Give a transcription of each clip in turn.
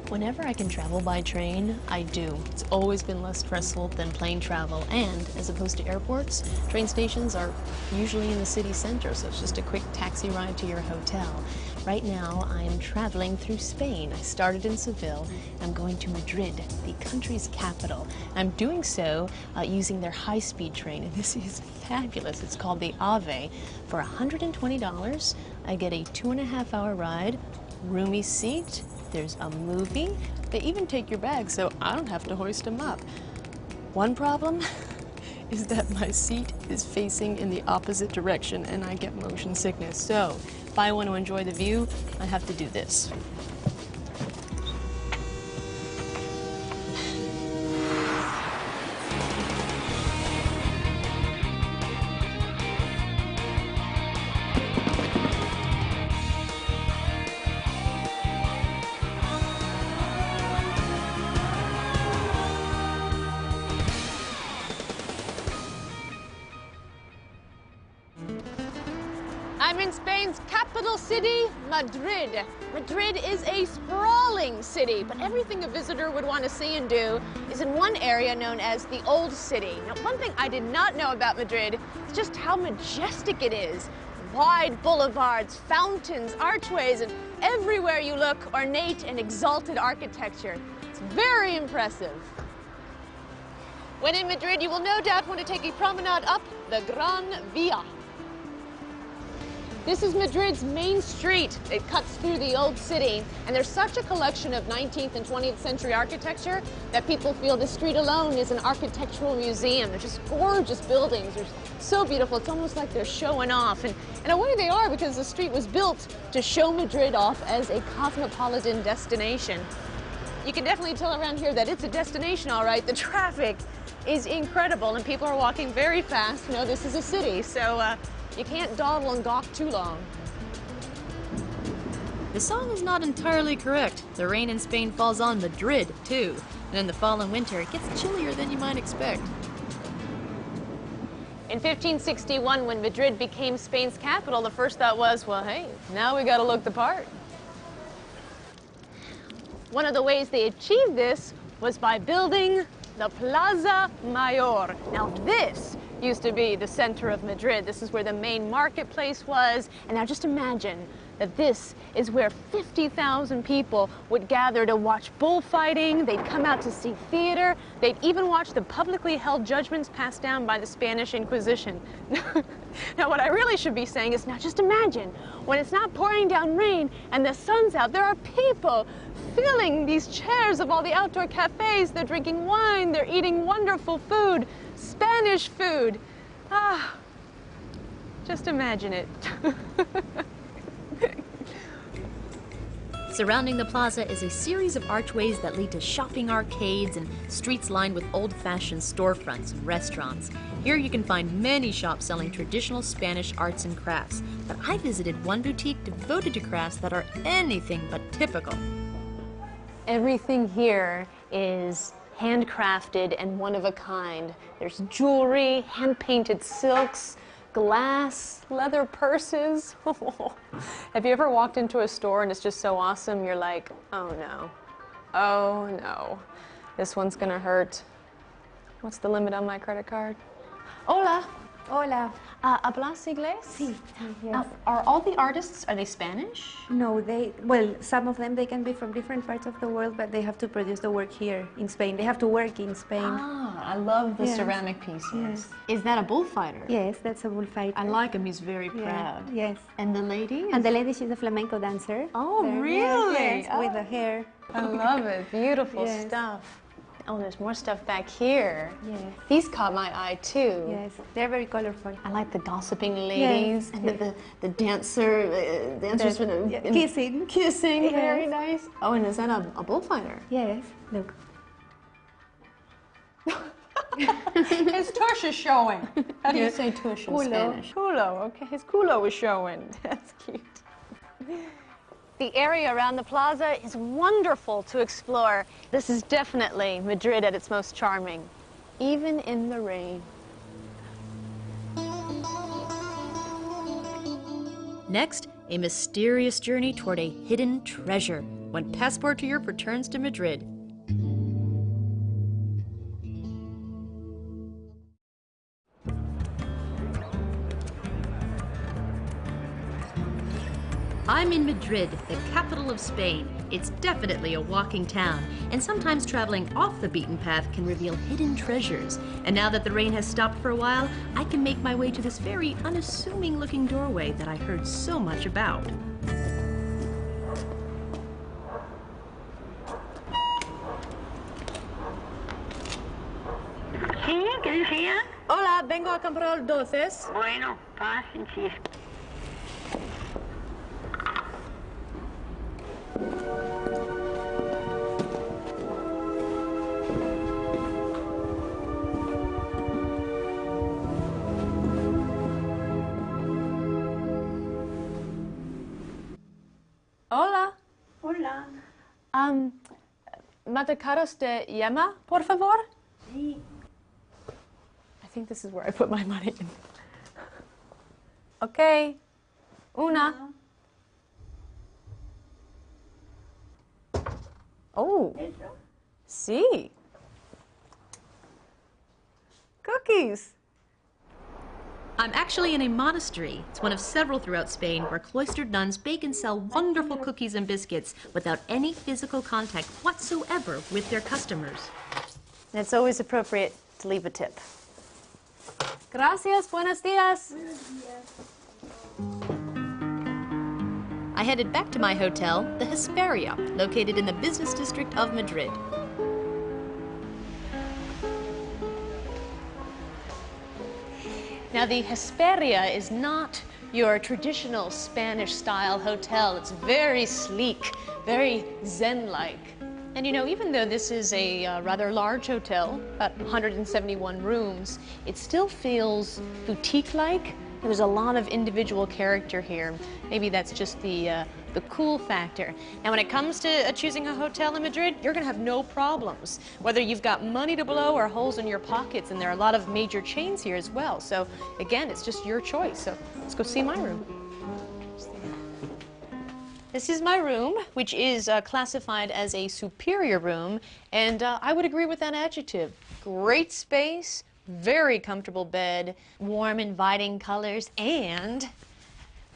Whenever I can travel by train, I do. It's always been less stressful than plane travel, and as opposed to airports, train stations are usually in the city center, so it's just a quick taxi ride to your hotel. Right now, I'm traveling through Spain. I started in Seville. I'm going to Madrid, the country's capital. I'm doing so using their high-speed train, and this is fabulous. It's called the AVE. For $120, I get a 2.5-hour ride, roomy seat. There's a movie. They even take your bags, so I don't have to hoist them up. One problem is that my seat is facing in the opposite direction and I get motion sickness. So if I want to enjoy the view, I have to do this. I'm in Spain's capital city, Madrid. Madrid is a sprawling city, but everything a visitor would want to see and do is in one area known as the Old City. Now, one thing I did not know about Madrid is just how majestic it is. Wide boulevards, fountains, archways, and everywhere you look, ornate and exalted architecture. It's very impressive. When in Madrid, you will no doubt want to take a promenade up the Gran Via. This is Madrid's main street. It cuts through the old city, and there's such a collection of 19th and 20th century architecture that people feel this street alone is an architectural museum. They're just gorgeous buildings. They're so beautiful. It's almost like they're showing off. And in a way they are, because the street was built to show Madrid off as a cosmopolitan destination. You can definitely tell around here that it's a destination, all right. The traffic is incredible, and people are walking very fast. You know, this is a city, so you can't dawdle and gawk too long. The song is not entirely correct. The rain in Spain falls on Madrid, too. And in the fall and winter, it gets chillier than you might expect. In 1561, when Madrid became Spain's capital, the first thought was, well, hey, now we gotta look the part. One of the ways they achieved this was by building the Plaza Mayor. Now this used to be the center of Madrid. This is where the main marketplace was. And now just imagine that this is where 50,000 people would gather to watch bullfighting. They'd come out to see theater. They'd even watch the publicly held judgments passed down by the Spanish Inquisition. Now what I really should be saying is, now just imagine when it's not pouring down rain and the sun's out, there are people filling these chairs of all the outdoor cafes. They're drinking wine, they're eating wonderful food, Spanish food. Ah, just imagine it. Surrounding the plaza is a series of archways that lead to shopping arcades and streets lined with old-fashioned storefronts and restaurants. Here you can find many shops selling traditional Spanish arts and crafts, but I visited one boutique devoted to crafts that are anything but typical. Everything here is handcrafted and one of a kind. There's jewelry, hand-painted silks, glass, leather purses. Have you ever walked into a store and it's just so awesome, you're like, oh no, this one's gonna hurt. What's the limit on my credit card? Hola. Hola. ¿Hablas inglés? Sí, yes. Are all the artists, are they Spanish? No, well, some of them, they can be from different parts of the world, but they have to produce the work here in Spain. They have to work in Spain. Ah, I love the ceramic pieces. Yes. Is that a bullfighter? Yes, that's a bullfighter. I like him, he's very proud. Yes. And the lady? And the lady, she's a flamenco dancer. Oh, There. really? Yes, with the hair. I love it. Beautiful Yes. stuff. Oh, there's more stuff back here. Yes. These caught my eye, too. Yes, they're very colorful. I like the gossiping ladies and the dancers with the Kissing. Kissing, Yes. very nice. Oh, and is that a bullfighter? Yes, look. His tush is showing. How do you say tush in Culo. Spanish? Culo, okay. His culo is showing. That's cute. The area around the plaza is wonderful to explore. This is definitely Madrid at its most charming, even in the rain. Next, a mysterious journey toward a hidden treasure when Passport to Europe returns to Madrid. I'm in Madrid, the capital of Spain. It's definitely a walking town, and sometimes traveling off the beaten path can reveal hidden treasures. And now that the rain has stopped for a while, I can make my way to this very unassuming looking doorway that I heard so much about. Sí, ¿qué decía? Hola, vengo a comprar dulces. Bueno, pasen, sí. Hola. Hola. Matacaros de llama, por favor? Sí. I think this is where I put my money in. Okay. Una. Oh. Sí. Cookies. I'm actually in a monastery. It's one of several throughout Spain where cloistered nuns bake and sell wonderful cookies and biscuits without any physical contact whatsoever with their customers. And it's always appropriate to leave a tip. Gracias, buenos dias. I headed back to my hotel, the Hesperia, located in the business district of Madrid. Now, the Hesperia is not your traditional Spanish-style hotel. It's very sleek, very zen-like. And you know, even though this is a rather large hotel, about 171 rooms, it still feels boutique-like. There's a lot of individual character here. Maybe that's just the cool factor. Now, when it comes to choosing a hotel in Madrid, you're gonna have no problems. Whether you've got money to blow or holes in your pockets, and there are a lot of major chains here as well. So again, it's just your choice. So let's go see my room. This is my room, which is classified as a superior room, and I would agree with that adjective. Great space, very comfortable bed, warm, inviting colors, and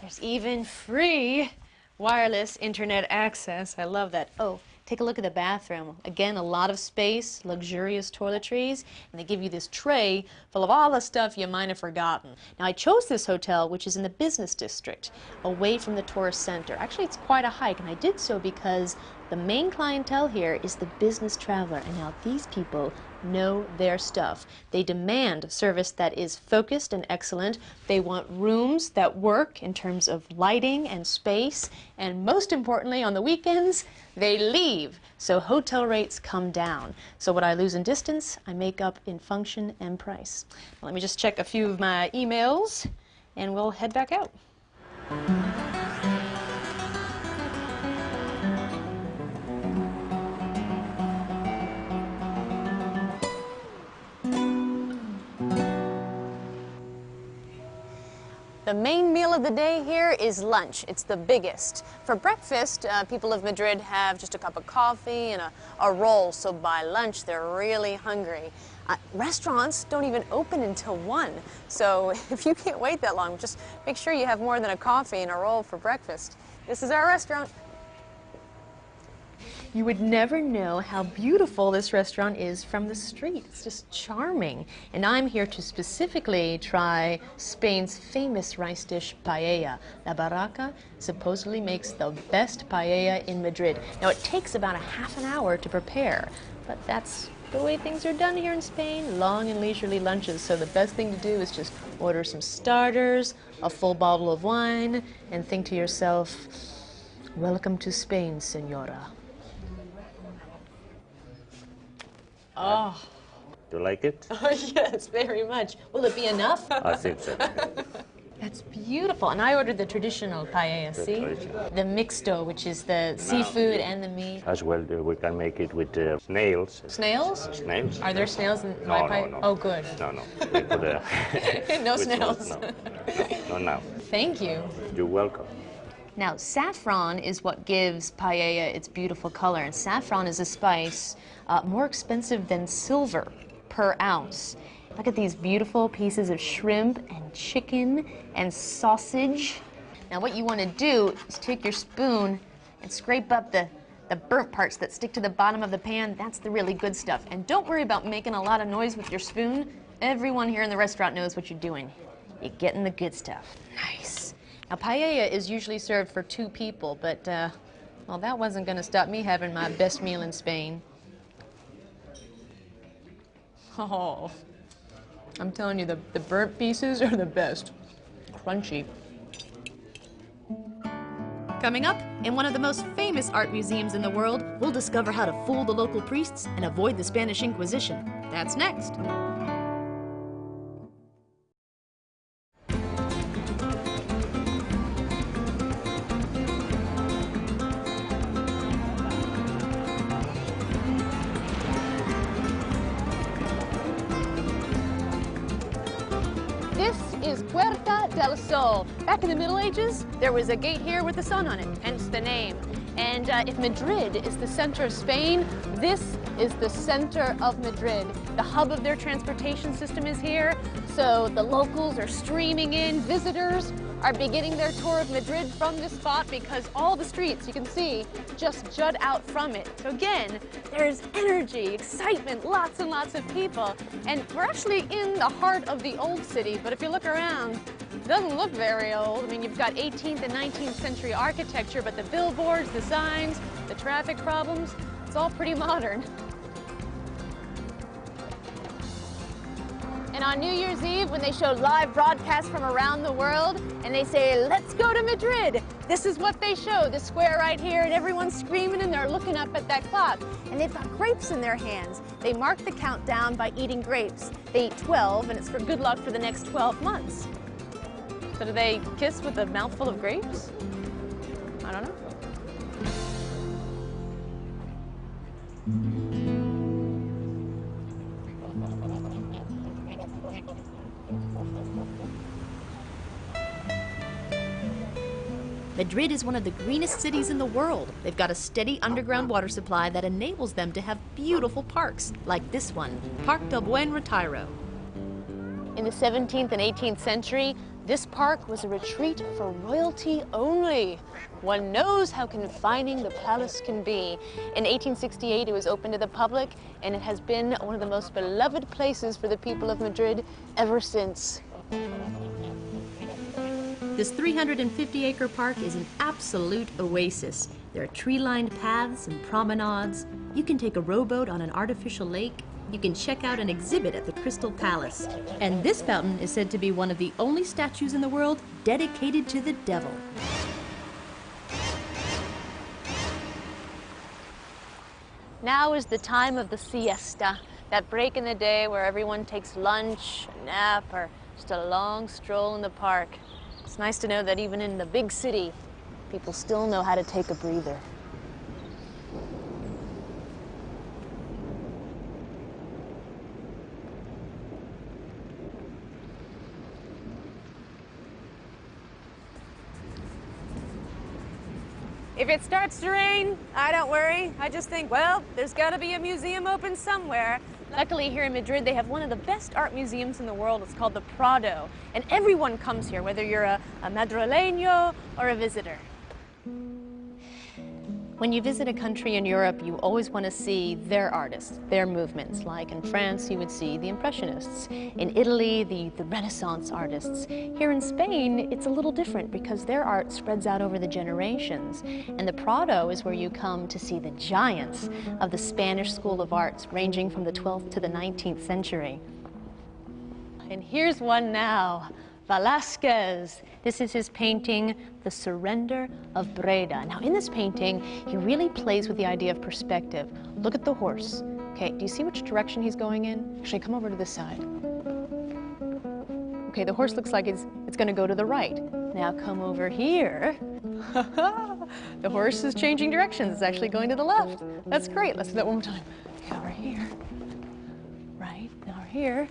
there's even free wireless internet access. I love that. Oh, take a look at the bathroom. Again, a lot of space, luxurious toiletries, and they give you this tray full of all the stuff you might have forgotten. Now, I chose this hotel, which is in the business district, away from the tourist center. Actually, it's quite a hike, and I did so because the main clientele here is the business traveler, and now these people know their stuff. They demand service that is focused and excellent. They want rooms that work in terms of lighting and space, and most importantly, on the weekends, they leave, so hotel rates come down. So what I lose in distance, I make up in function and price. Let me just check a few of my emails, and we'll head back out. The main meal of the day here is lunch. It's the biggest. For breakfast, people of Madrid have just a cup of coffee and a roll, so by lunch they're really hungry. Restaurants don't even open until 1, so if you can't wait that long, just make sure you have more than a coffee and a roll for breakfast. This is our restaurant. You would never know how beautiful this restaurant is from the street. It's just charming. And I'm here to specifically try Spain's famous rice dish, paella. La Barraca supposedly makes the best paella in Madrid. Now, it takes about a half an hour to prepare, but that's the way things are done here in Spain, long and leisurely lunches. So the best thing to do is just order some starters, a full bottle of wine, and think to yourself, welcome to Spain, senora. Oh. Do you like it? Oh, yes, very much. Will it be enough? I think so. That's beautiful. And I ordered the traditional paella, see? The mixto, which is the seafood and the meat. As well, we can make it with snails. Snails? Snails. Are there snails in my paella? No. Oh, good. No. We put No with snails. No. Not now. Thank you. You're welcome. Now, saffron is what gives paella its beautiful color, and saffron is a spice more expensive than silver per ounce. Look at these beautiful pieces of shrimp and chicken and sausage. Now, what you want to do is take your spoon and scrape up the burnt parts that stick to the bottom of the pan. That's the really good stuff. And don't worry about making a lot of noise with your spoon. Everyone here in the restaurant knows what you're doing. You're getting the good stuff. Nice. Now, paella is usually served for 2 people, but, well, that wasn't going to stop me having my best meal in Spain. Oh, I'm telling you, the burnt pieces are the best. Crunchy. Coming up, in one of the most famous art museums in the world, we'll discover how to fool the local priests and avoid the Spanish Inquisition. That's next. This is Puerta del Sol. Back in the Middle Ages, there was a gate here with the sun on it, hence the name. And if Madrid is the center of Spain, this is the center of Madrid. The hub of their transportation system is here, so the locals are streaming in. Visitors are beginning their tour of Madrid from this spot because all the streets, you can see, just jut out from it. So again, there's energy, excitement, lots and lots of people. And we're actually in the heart of the old city, but if you look around, it doesn't look very old. I mean, you've got 18th and 19th century architecture, but the billboards, the signs, the traffic problems, it's all pretty modern. And on New Year's Eve, when they show live broadcasts from around the world, and they say, let's go to Madrid, this is what they show, the square right here, and everyone's screaming and they're looking up at that clock. And they've got grapes in their hands. They mark the countdown by eating grapes. They eat 12, and it's for good luck for the next 12 months. So do they kiss with a mouthful of grapes? I don't know. Madrid is one of the greenest cities in the world. They've got a steady underground water supply that enables them to have beautiful parks, like this one, Park del Buen Retiro. In the 17th and 18th century, this park was a retreat for royalty only. One knows how confining the palace can be. In 1868, it was open to the public, and it has been one of the most beloved places for the people of Madrid ever since. This 350-acre park is an absolute oasis. There are tree-lined paths and promenades. You can take a rowboat on an artificial lake. You can check out an exhibit at the Crystal Palace. And this fountain is said to be one of the only statues in the world dedicated to the devil. Now is the time of the siesta, that break in the day where everyone takes lunch, a nap, or just a long stroll in the park. It's nice to know that even in the big city, people still know how to take a breather. If it starts to rain, I don't worry. I just think, well, there's got to be a museum open somewhere. Luckily, here in Madrid, they have one of the best art museums in the world. It's called the Prado. And everyone comes here, whether you're a Madrileño or a visitor. When you visit a country in Europe, you always want to see their artists, their movements. Like in France, you would see the Impressionists. In Italy, the Renaissance artists. Here in Spain, it's a little different because their art spreads out over the generations. And the Prado is where you come to see the giants of the Spanish School of Arts, ranging from the 12th to the 19th century. And here's one now. Velázquez. This is his painting, The Surrender of Breda. Now in this painting, he really plays with the idea of perspective. Look at the horse. Okay, do you see which direction he's going in? Actually, come over to this side. Okay, the horse looks like it's going to go to the right. Now come over here. The horse is changing directions. It's actually going to the left. That's great. Let's do that one more time. Okay, over here. Right, now over here.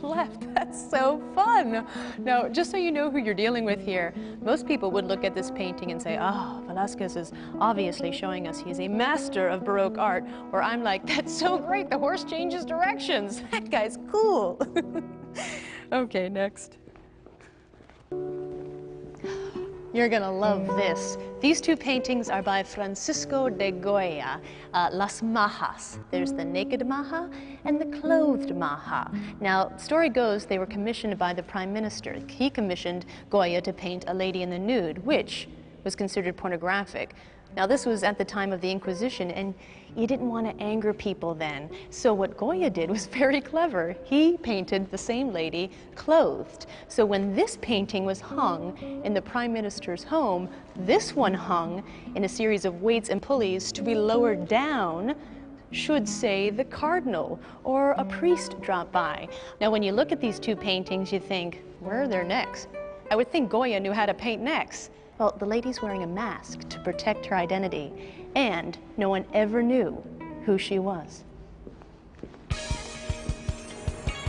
Left. That's so fun. Now, just so you know who you're dealing with here, most people would look at this painting and say, oh, Velázquez is obviously showing us he's a master of Baroque art. Or I'm like, that's so great, the horse changes directions. That guy's cool. Okay, next. You're gonna love this. These two paintings are by Francisco de Goya, Las Majas. There's the naked Maja and the clothed Maja. Now, story goes they were commissioned by the Prime Minister. He commissioned Goya to paint a lady in the nude, which was considered pornographic. Now, this was at the time of the Inquisition, and you didn't want to anger people then. So what Goya did was very clever. He painted the same lady clothed. So when this painting was hung in the Prime Minister's home, this one hung in a series of weights and pulleys to be lowered down, should say the cardinal or a priest drop by. Now, when you look at these two paintings, you think, where are their necks? I would think Goya knew how to paint necks. Well, the lady's wearing a mask to protect her identity, and no one ever knew who she was.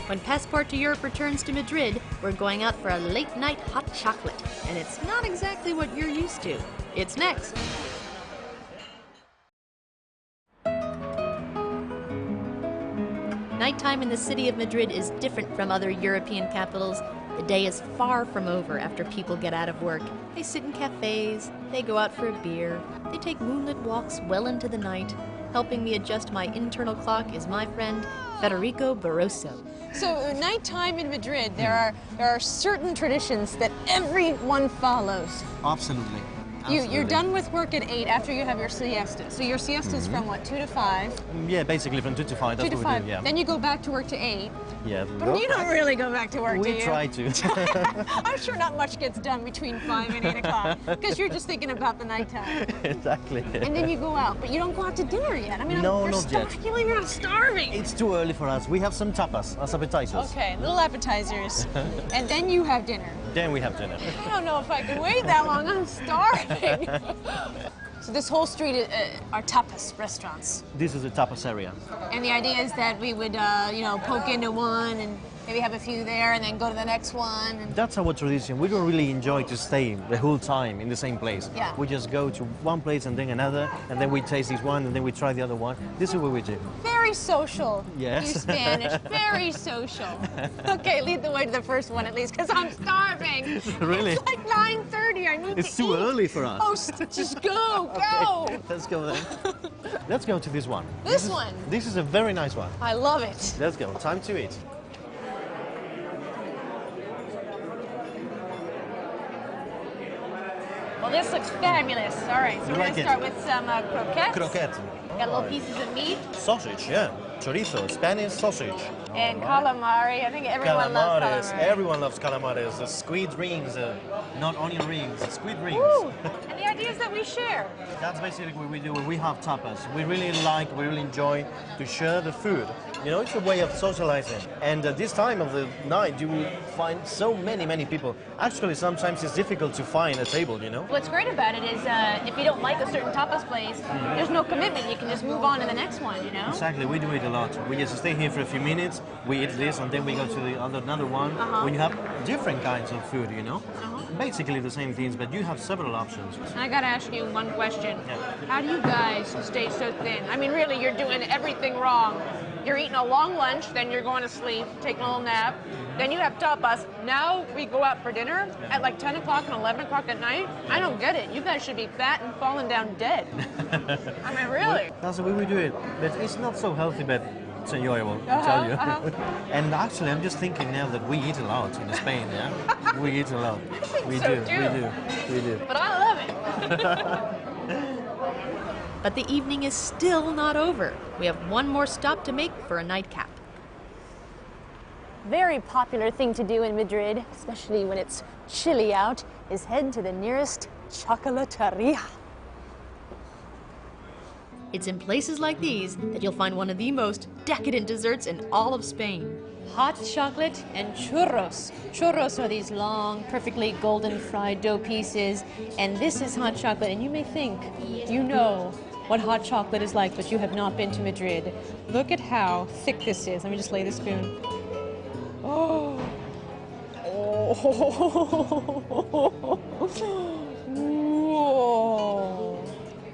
When Passport to Europe returns to Madrid, we're going out for a late-night hot chocolate. And it's not exactly what you're used to. It's next. Nighttime in the city of Madrid is different from other European capitals. The day is far from over after people get out of work. They sit in cafes, they go out for a beer, they take moonlit walks well into the night. Helping me adjust my internal clock is my friend, Federico Barroso. So, nighttime in Madrid, there are certain traditions that everyone follows. Absolutely. You're done with work at 8 after you have your siesta. So your siesta is from what, 2 to 5? Yeah, basically from 2 to 5. That's 2 to what 5. we do, yeah. Then you go back to work to 8. Yeah. But you don't really go back to work, do you? We try to. I'm sure not much gets done between 5 and 8 o'clock because you're just thinking about the nighttime. Exactly. And then you go out, but you don't go out to dinner yet. I mean, No, you're not yet. I feel like you're starving. It's too early for us. We have some tapas as appetizers. Okay, little appetizers. And then you have dinner. Then we have dinner. I don't know if I can wait that long. I'm starving. So this whole street are tapas restaurants. This is a tapas area. And the idea is that we would, poke into one and maybe have a few there and then go to the next one. And That's our tradition. We don't really enjoy to stay the whole time in the same place. Yeah. We just go to one place and then another, and then we taste this one, and then we try the other one. This is what we do. very social. Yes. You Spanish, very social. Okay, lead the way to the first one at least, because I'm starving. Really? It's like 9:30. I need to It's too eat. early for us. Oh, just go, go. Okay, let's go then. Let's go to this one. This one? This is a very nice one. I love it. Let's go. Time to eat. Well, this looks fabulous. All right, so You we're like going to it? start with some croquettes. Croquette. Got little pieces of meat. Sausage, yeah. Chorizo, Spanish sausage. And calamari. I think everyone loves Calamares. calamari. Everyone loves calamares. The squid rings, not onion rings, squid rings. Woo. And the idea is that we share. That's basically what we do when we have tapas. We really enjoy to share the food. You know, it's a way of socializing. And at this time of the night, you will find so many people. Actually, sometimes it's difficult to find a table, you know? What's great about it is if you don't like a certain tapas place, there's no commitment. You can just move on to the next one, you know? Exactly, we do it a lot. We just stay here for a few minutes, we eat this, and then we go to the another one. When you have different kinds of food, you know? Basically the same things, but you have several options. I gotta ask you one question. Yeah. How do you guys stay so thin? I mean, really, you're doing everything wrong. You're eating a long lunch, then you're going to sleep, taking a little nap. Then you have tapas. Now we go out for dinner at like 10 o'clock and 11 o'clock at night. I don't get it. You guys should be fat and falling down dead. I mean, really. That's the way we do it. But it's not so healthy, but it's enjoyable, I tell you. And actually, I'm just thinking now that we eat a lot in Spain, yeah? We eat a lot. We so do, too. we do. But I love it. But the evening is still not over. We have one more stop to make for a nightcap. Very popular thing to do in Madrid, especially when it's chilly out, is head to the nearest chocolateria. It's in places like these that you'll find one of the most decadent desserts in all of Spain. hot chocolate and churros. Churros are these long, perfectly golden fried dough pieces, and this is hot chocolate. And you may think you know what hot chocolate is like, but you have not been to Madrid. Look at how thick this is. Let me just lay the spoon. Oh. Whoa.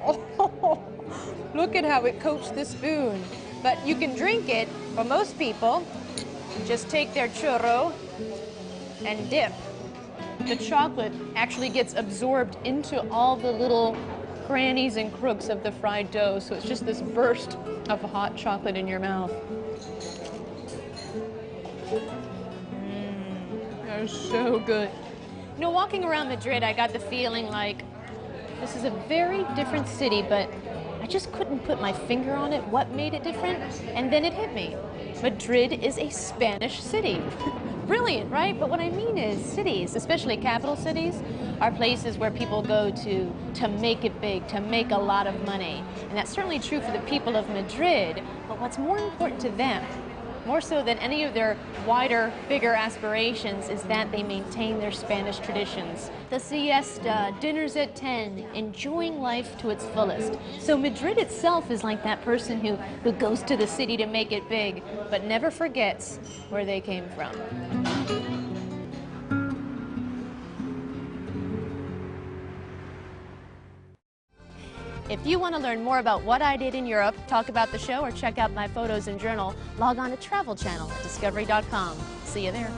Oh. Look at how it coats the spoon. But you can drink it, for most people, just take their churro and dip. The chocolate actually gets absorbed into all the little crannies and crooks of the fried dough, so it's just this burst of hot chocolate in your mouth. That is so good. You know, walking around Madrid, I got the feeling like this is a very different city, but I just couldn't put my finger on it, what made it different, and then it hit me. Madrid is a Spanish city. Brilliant, right? But what I mean is cities, especially capital cities, are places where people go to make it big, to make a lot of money. And that's certainly true for the people of Madrid, but what's more important to them, more so than any of their wider, bigger aspirations, is that they maintain their Spanish traditions. The siesta, dinners at 10, enjoying life to its fullest. So Madrid itself is like that person who goes to the city to make it big, but never forgets where they came from. If you want to learn more about what I did in Europe, talk about the show, or check out my photos and journal, log on to Travel Channel at discovery.com. See you there.